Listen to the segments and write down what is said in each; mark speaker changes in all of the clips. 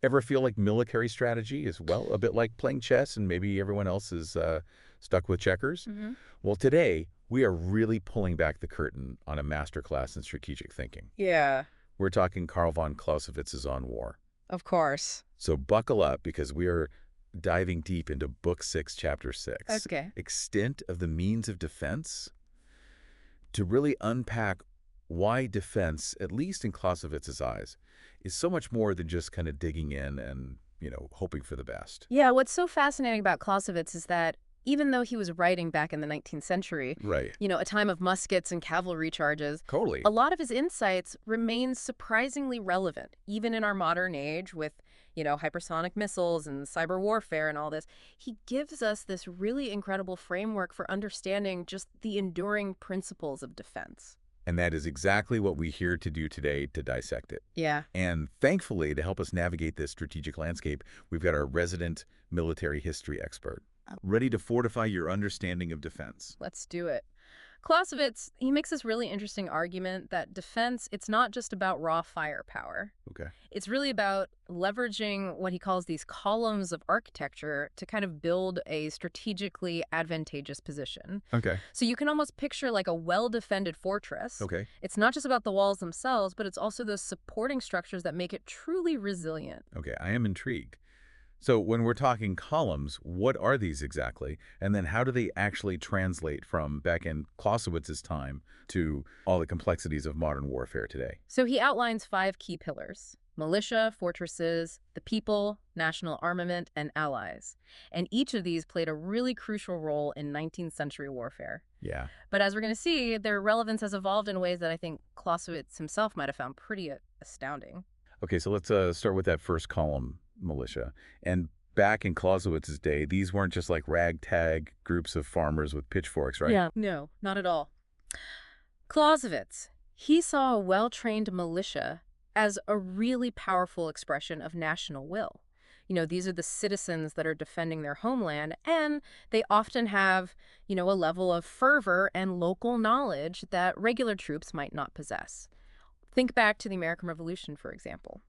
Speaker 1: Ever feel like military strategy is, well, a bit like playing chess and maybe everyone else is stuck with checkers?
Speaker 2: Hmm.
Speaker 1: Well, today, we are really pulling back the curtain on a masterclass in strategic thinking.
Speaker 2: Yeah,
Speaker 1: We're talking Carl von Clausewitz's On War.
Speaker 2: of course.
Speaker 1: So buckle up because we are diving deep into Book 6, Chapter 6,
Speaker 2: Okay.
Speaker 1: Extent of the Means of Defense, to really unpack why defense, at least in Clausewitz's eyes, is so much more than just kind of digging in and, hoping for the best.
Speaker 2: Yeah, what's so fascinating about Clausewitz is that even though he was writing back in the 19th century,
Speaker 1: Right.
Speaker 2: a time of muskets and cavalry charges,
Speaker 1: Totally.
Speaker 2: a lot of his insights remain surprisingly relevant, even in our modern age with, hypersonic missiles and cyber warfare and all this. He gives us this really incredible framework for understanding just the enduring principles of defense.
Speaker 1: And that is exactly what we're here to do today to dissect it.
Speaker 2: Yeah.
Speaker 1: And thankfully, to help us navigate this strategic landscape, we've got our resident military history expert, ready to fortify your understanding of defense.
Speaker 2: Let's do it. Clausewitz, he makes this really interesting argument that defense, it's not just about raw firepower.
Speaker 1: Okay.
Speaker 2: It's really about leveraging what he calls these columns of architecture to kind of build a strategically advantageous position.
Speaker 1: Okay.
Speaker 2: So you can almost picture like a well-defended fortress.
Speaker 1: Okay.
Speaker 2: It's not just about the walls themselves, but it's also those supporting structures that make it truly resilient.
Speaker 1: Okay. I am intrigued. So when we're talking columns, what are these exactly? And then how do they actually translate from back in Clausewitz's time to all the complexities of modern warfare today?
Speaker 2: So he outlines 5 key pillars: militia, fortresses, the people, national armament, and allies. And each of these played a really crucial role in 19th century warfare.
Speaker 1: Yeah.
Speaker 2: But as we're going to see, their relevance has evolved in ways that I think Clausewitz himself might have found pretty astounding.
Speaker 1: Okay, so let's start with that first column, militia. And back in Clausewitz's day, these weren't just like ragtag groups of farmers with pitchforks, right?
Speaker 2: Yeah. No, not at all. Clausewitz, he saw a well-trained militia as a really powerful expression of national will. These are the citizens that are defending their homeland, and they often have, a level of fervor and local knowledge that regular troops might not possess. Think back to the American Revolution, for example.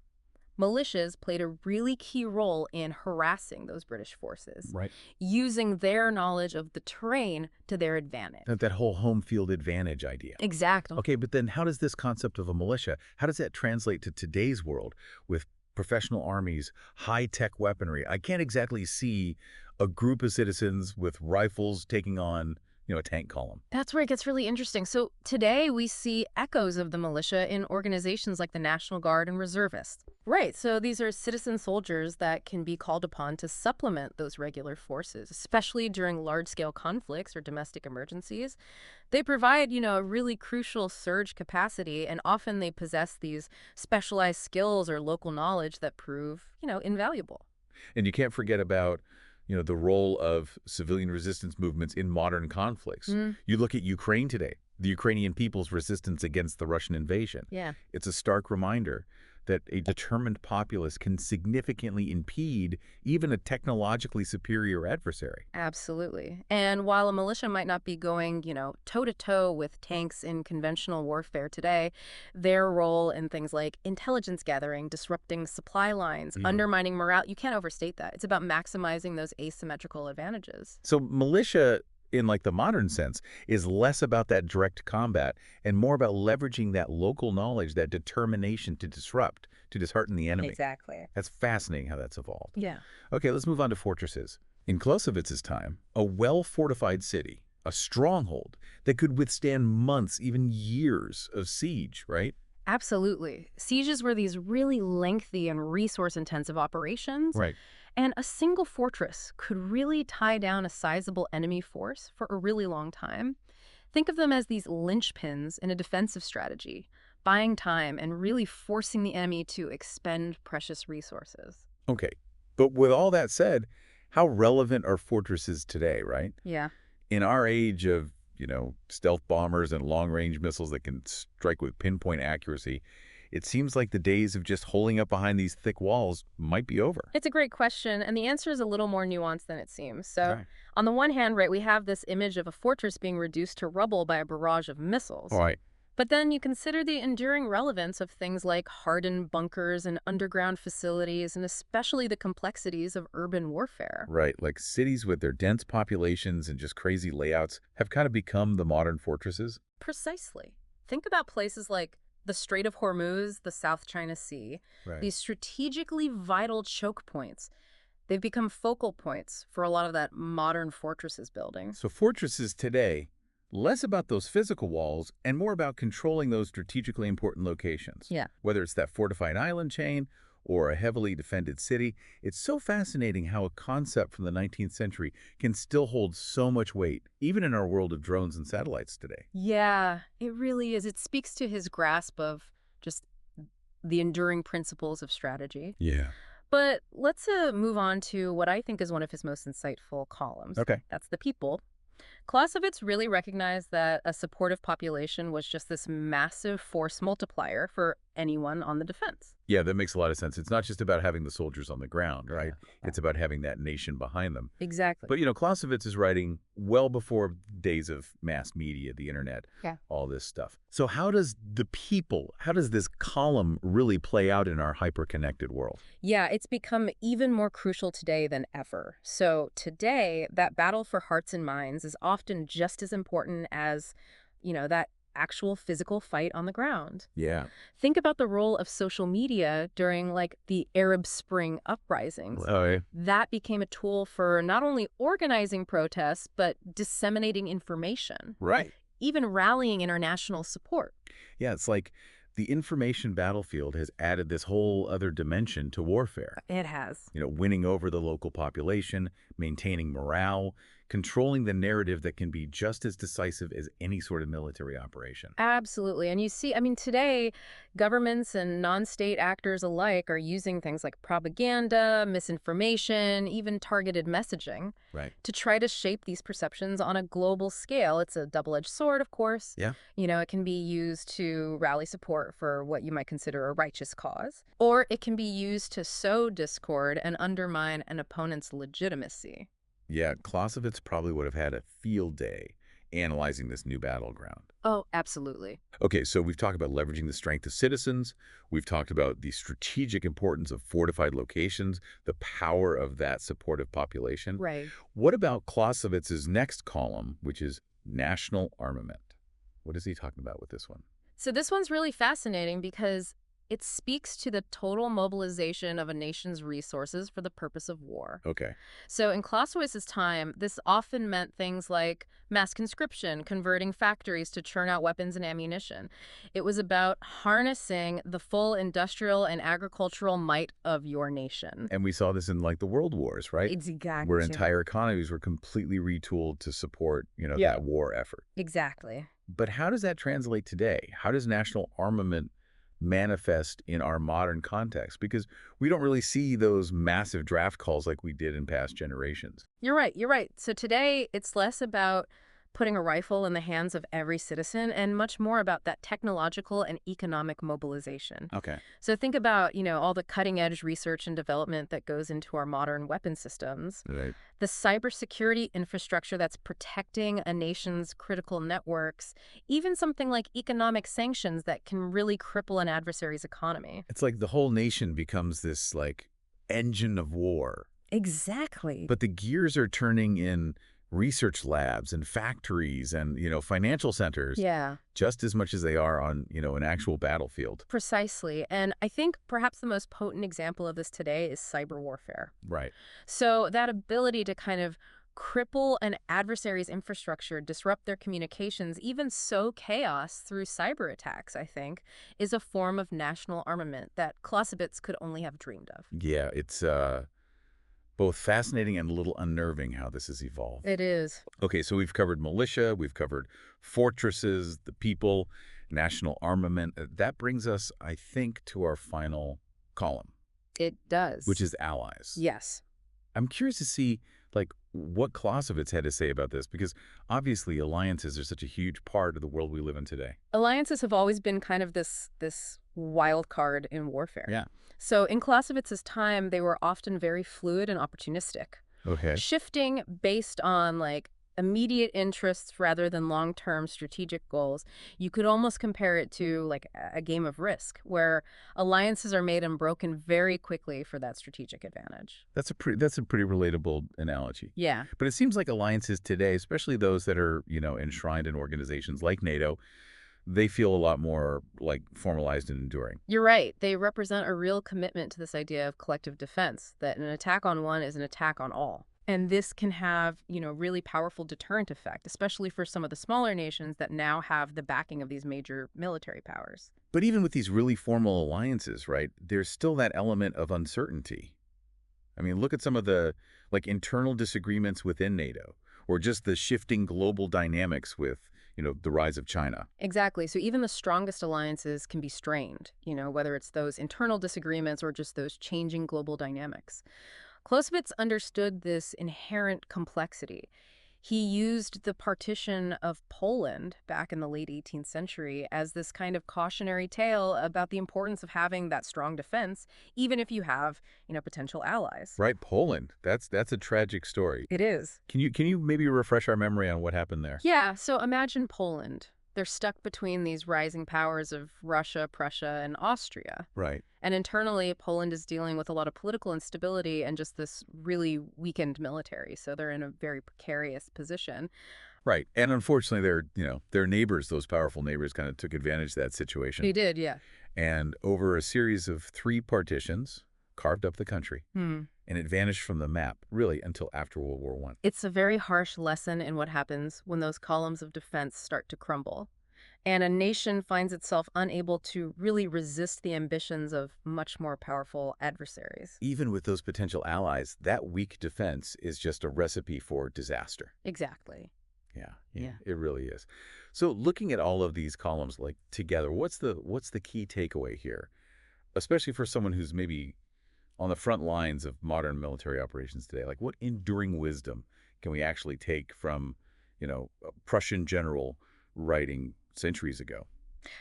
Speaker 2: Militias played a really key role in harassing those British forces,
Speaker 1: Right.
Speaker 2: using their knowledge of the terrain to their advantage.
Speaker 1: That whole home field advantage idea.
Speaker 2: Exactly.
Speaker 1: Okay, but then how does this concept of a militia, how does that translate to today's world with professional armies, high-tech weaponry? I can't exactly see a group of citizens with rifles taking on, a tank column.
Speaker 2: That's where it gets really interesting. So today we see echoes of the militia in organizations like the National Guard and reservists. Right, so these are citizen soldiers that can be called upon to supplement those regular forces, especially during large-scale conflicts or domestic emergencies. They provide, a really crucial surge capacity, and often they possess these specialized skills or local knowledge that prove, invaluable.
Speaker 1: And you can't forget about the role of civilian resistance movements in modern conflicts. You look at Ukraine today, the Ukrainian people's resistance against the Russian invasion.
Speaker 2: Yeah.
Speaker 1: It's a stark reminder that a determined populace can significantly impede even a technologically superior adversary.
Speaker 2: Absolutely. And while a militia might not be going, toe-to-toe with tanks in conventional warfare today, their role in things like intelligence gathering, disrupting supply lines, undermining morale, you can't overstate that. It's about maximizing those asymmetrical advantages.
Speaker 1: So militia, in like the modern sense, is less about that direct combat and more about leveraging that local knowledge, that determination to disrupt, to dishearten the enemy.
Speaker 2: Exactly.
Speaker 1: That's fascinating how that's evolved.
Speaker 2: Yeah.
Speaker 1: Okay, let's move on to fortresses. In Clausewitz's time, a well-fortified city, a stronghold that could withstand months, even years of siege, right?
Speaker 2: Absolutely. Sieges were these really lengthy and resource-intensive operations.
Speaker 1: Right.
Speaker 2: And a single fortress could really tie down a sizable enemy force for a really long time. Think of them as these linchpins in a defensive strategy, buying time and really forcing the enemy to expend precious resources.
Speaker 1: Okay, but with all that said, how relevant are fortresses today, right?
Speaker 2: Yeah.
Speaker 1: In our age of, stealth bombers and long-range missiles that can strike with pinpoint accuracy, it seems like the days of just holding up behind these thick walls might be over.
Speaker 2: It's a great question, and the answer is a little more nuanced than it seems. So,
Speaker 1: Okay.
Speaker 2: on the one hand, right, we have this image of a fortress being reduced to rubble by a barrage of missiles.
Speaker 1: All right.
Speaker 2: But then you consider the enduring relevance of things like hardened bunkers and underground facilities, and especially the complexities of urban warfare.
Speaker 1: Right, like cities with their dense populations and just crazy layouts have kind of become the modern fortresses.
Speaker 2: Precisely. Think about places like the Strait of Hormuz, the South China Sea,
Speaker 1: Right.
Speaker 2: these strategically vital choke points. They've become focal points for a lot of that modern fortresses building.
Speaker 1: So fortresses today, less about those physical walls and more about controlling those strategically important locations.
Speaker 2: Yeah.
Speaker 1: Whether it's that fortified island chain or a heavily defended city, it's so fascinating how a concept from the 19th century can still hold so much weight, even in our world of drones and satellites today.
Speaker 2: Yeah, it really is. It speaks to his grasp of just the enduring principles of strategy.
Speaker 1: Yeah.
Speaker 2: But let's move on to what I think is one of his most insightful columns.
Speaker 1: Okay.
Speaker 2: That's the people. Clausewitz really recognized that a supportive population was just this massive force multiplier for anyone on the defense.
Speaker 1: Yeah, that makes a lot of sense. It's not just about having the soldiers on the ground, right?
Speaker 2: Yeah.
Speaker 1: It's about having that nation behind them.
Speaker 2: Exactly.
Speaker 1: But, Clausewitz is writing well before days of mass media, the internet,
Speaker 2: Yeah.
Speaker 1: all this stuff. So how does this column really play out in our hyper-connected world?
Speaker 2: Yeah, it's become even more crucial today than ever. So today, that battle for hearts and minds is often just as important as, that actual physical fight on the ground.
Speaker 1: Yeah.
Speaker 2: Think about the role of social media during, like, the Arab Spring uprisings.
Speaker 1: Oh, yeah.
Speaker 2: That became a tool for not only organizing protests, but disseminating information,
Speaker 1: Right.
Speaker 2: even rallying international support.
Speaker 1: Yeah, it's like the information battlefield has added this whole other dimension to warfare.
Speaker 2: It has.
Speaker 1: Winning over the local population, maintaining morale, controlling the narrative that can be just as decisive as any sort of military operation.
Speaker 2: Absolutely. And you see, today, governments and non-state actors alike are using things like propaganda, misinformation, even targeted messaging
Speaker 1: Right.
Speaker 2: to try to shape these perceptions on a global scale. It's a double-edged sword, of course.
Speaker 1: Yeah.
Speaker 2: It can be used to rally support for what you might consider a righteous cause, or it can be used to sow discord and undermine an opponent's legitimacy.
Speaker 1: Yeah, Clausewitz probably would have had a field day analyzing this new battleground.
Speaker 2: Oh, absolutely.
Speaker 1: Okay, so we've talked about leveraging the strength of citizens. We've talked about the strategic importance of fortified locations, the power of that supportive population.
Speaker 2: Right.
Speaker 1: What about Clausewitz's next column, which is national armament? What is he talking about with this one?
Speaker 2: So this one's really fascinating because it speaks to the total mobilization of a nation's resources for the purpose of war.
Speaker 1: Okay.
Speaker 2: So in Clausewitz's time, this often meant things like mass conscription, converting factories to churn out weapons and ammunition. It was about harnessing the full industrial and agricultural might of your nation.
Speaker 1: And we saw this in the world wars, right?
Speaker 2: Exactly.
Speaker 1: Where entire economies were completely retooled to support,
Speaker 2: Yeah.
Speaker 1: that war effort.
Speaker 2: Exactly.
Speaker 1: But how does that translate today? How does national armament manifest in our modern context? Because we don't really see those massive draft calls like we did in past generations.
Speaker 2: You're right. So today, it's less about putting a rifle in the hands of every citizen and much more about that technological and economic mobilization.
Speaker 1: Okay.
Speaker 2: So think about, all the cutting-edge research and development that goes into our modern weapon systems,
Speaker 1: Right.
Speaker 2: the cybersecurity infrastructure that's protecting a nation's critical networks, even something like economic sanctions that can really cripple an adversary's economy.
Speaker 1: It's like the whole nation becomes this engine of war.
Speaker 2: Exactly.
Speaker 1: But the gears are turning in research labs and factories and, financial centers
Speaker 2: Yeah.
Speaker 1: just as much as they are on, an actual battlefield.
Speaker 2: Precisely. And I think perhaps the most potent example of this today is cyber warfare.
Speaker 1: Right.
Speaker 2: So that ability to kind of cripple an adversary's infrastructure, disrupt their communications, even sow chaos through cyber attacks, I think, is a form of national armament that Clausewitz could only have dreamed of.
Speaker 1: Yeah, it's both fascinating and a little unnerving how this has evolved.
Speaker 2: It is.
Speaker 1: Okay, so we've covered militia, we've covered fortresses, the people, national armament. That brings us, I think, to our final column,
Speaker 2: It does.
Speaker 1: which is allies.
Speaker 2: Yes.
Speaker 1: I'm curious to see, what Clausewitz had to say about this, because obviously alliances are such a huge part of the world we live in today.
Speaker 2: Alliances have always been kind of this wild card in warfare.
Speaker 1: Yeah.
Speaker 2: So in Clausewitz's time, they were often very fluid and opportunistic.
Speaker 1: Okay.
Speaker 2: Shifting based on immediate interests rather than long-term strategic goals. You could almost compare it to like a game of Risk, where alliances are made and broken very quickly for that strategic advantage.
Speaker 1: That's a pretty relatable analogy.
Speaker 2: Yeah.
Speaker 1: But it seems like alliances today, especially those that are, enshrined in organizations like NATO, they feel a lot more like formalized and enduring.
Speaker 2: You're right. They represent a real commitment to this idea of collective defense, that an attack on one is an attack on all. And this can have, really powerful deterrent effect, especially for some of the smaller nations that now have the backing of these major military powers.
Speaker 1: But even with these really formal alliances, right, there's still that element of uncertainty. I mean, look at some of the internal disagreements within NATO, or just the shifting global dynamics with, the rise of China.
Speaker 2: Exactly. So even the strongest alliances can be strained, whether it's those internal disagreements or just those changing global dynamics. Clausewitz understood this inherent complexity. He used the partition of Poland back in the late 18th century as this kind of cautionary tale about the importance of having that strong defense, even if you have, potential allies.
Speaker 1: Right, Poland. That's a tragic story.
Speaker 2: It is.
Speaker 1: Can you maybe refresh our memory on what happened there?
Speaker 2: Yeah, so imagine Poland. They're stuck between these rising powers of Russia, Prussia, and Austria.
Speaker 1: Right.
Speaker 2: And internally, Poland is dealing with a lot of political instability and just this really weakened military. So they're in a very precarious position.
Speaker 1: Right. And unfortunately, their neighbors, those powerful neighbors, kind of took advantage of that situation.
Speaker 2: They did, yeah.
Speaker 1: And over a series of 3 partitions, carved up the country. And it vanished from the map, really, until after World War I.
Speaker 2: It's a very harsh lesson in what happens when those columns of defense start to crumble, and a nation finds itself unable to really resist the ambitions of much more powerful adversaries.
Speaker 1: Even with those potential allies, that weak defense is just a recipe for disaster.
Speaker 2: Exactly.
Speaker 1: Yeah, it really is. So looking at all of these columns together, what's the key takeaway here? Especially for someone who's maybe on the front lines of modern military operations today, what enduring wisdom can we actually take from, a Prussian general writing centuries ago?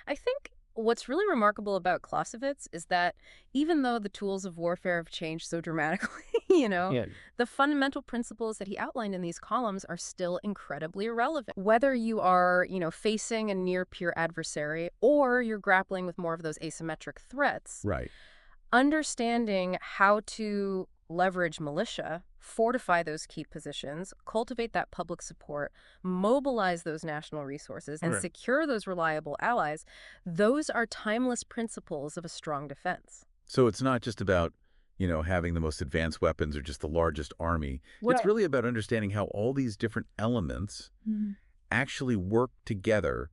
Speaker 2: I think what's really remarkable about Clausewitz is that even though the tools of warfare have changed so dramatically,
Speaker 1: Yeah.
Speaker 2: the fundamental principles that he outlined in these columns are still incredibly relevant. Whether you are, facing a near-peer adversary or you're grappling with more of those asymmetric threats,
Speaker 1: Right.
Speaker 2: understanding how to leverage militia, fortify those key positions, cultivate that public support, mobilize those national resources, and
Speaker 1: Right.
Speaker 2: secure those reliable allies, those are timeless principles of a strong defense.
Speaker 1: So it's not just about, having the most advanced weapons or just the largest army.
Speaker 2: Right.
Speaker 1: It's really about understanding how all these different elements actually work together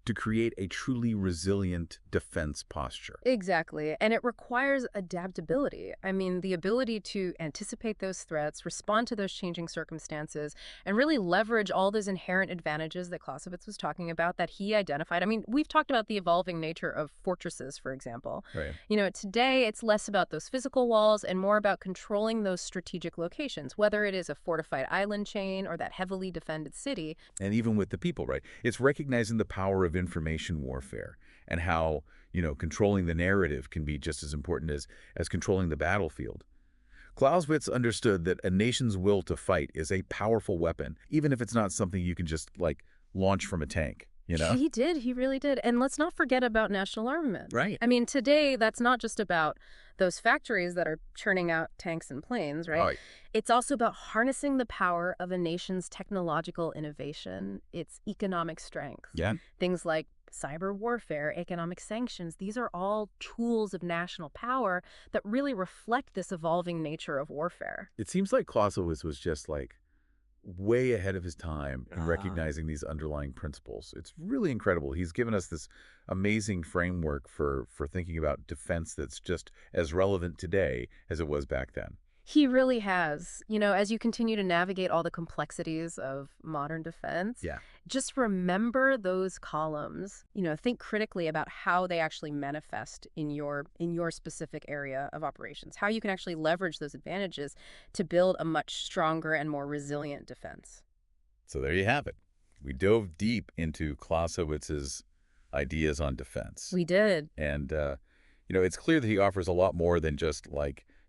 Speaker 1: to create a truly resilient defense posture.
Speaker 2: Exactly. And it requires adaptability. I mean, the ability to anticipate those threats, respond to those changing circumstances, and really leverage all those inherent advantages that Clausewitz was talking about that he identified. I mean, we've talked about the evolving nature of fortresses, for example.
Speaker 1: Right.
Speaker 2: Today it's less about those physical walls and more about controlling those strategic locations, whether it is a fortified island chain or that heavily defended city.
Speaker 1: And even with the people, right? It's recognizing the power of information warfare and how, controlling the narrative can be just as important as controlling the battlefield. Clausewitz understood that a nation's will to fight is a powerful weapon, even if it's not something you can just, launch from a tank,
Speaker 2: He did. He really did. And let's not forget about national armament.
Speaker 1: Right.
Speaker 2: I mean, today, that's not just about those factories that are churning out tanks and planes, right?
Speaker 1: Right.
Speaker 2: It's also about harnessing the power of a nation's technological innovation, its economic strength.
Speaker 1: Yeah.
Speaker 2: Things like cyber warfare, economic sanctions, these are all tools of national power that really reflect this evolving nature of warfare.
Speaker 1: It seems like Clausewitz was just way ahead of his time in recognizing these underlying principles. It's really incredible. He's given us this amazing framework for thinking about defense that's just as relevant today as it was back then.
Speaker 2: He really has. As you continue to navigate all the complexities of modern defense,
Speaker 1: Yeah.
Speaker 2: just remember those columns. Think critically about how they actually manifest in your specific area of operations, how you can actually leverage those advantages to build a much stronger and more resilient defense.
Speaker 1: So there you have it. We dove deep into Clausewitz's ideas on defense.
Speaker 2: We did.
Speaker 1: And, it's clear that he offers a lot more than just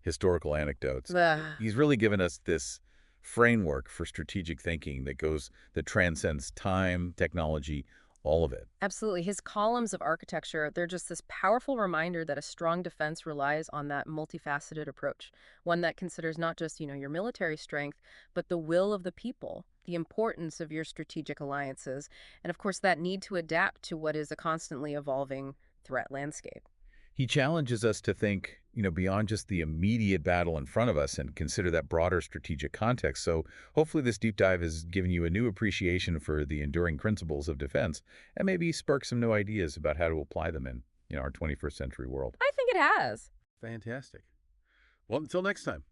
Speaker 1: historical anecdotes.
Speaker 2: Ugh.
Speaker 1: He's really given us this framework for strategic thinking that transcends time, technology, all of it.
Speaker 2: Absolutely. His columns of architecture, they're just this powerful reminder that a strong defense relies on that multifaceted approach, one that considers not just, your military strength, but the will of the people, the importance of your strategic alliances, and of course that need to adapt to what is a constantly evolving threat landscape.
Speaker 1: He challenges us to think, beyond just the immediate battle in front of us and consider that broader strategic context. So hopefully this deep dive has given you a new appreciation for the enduring principles of defense and maybe spark some new ideas about how to apply them in, our 21st century world.
Speaker 2: I think it has.
Speaker 1: Fantastic. Well, until next time.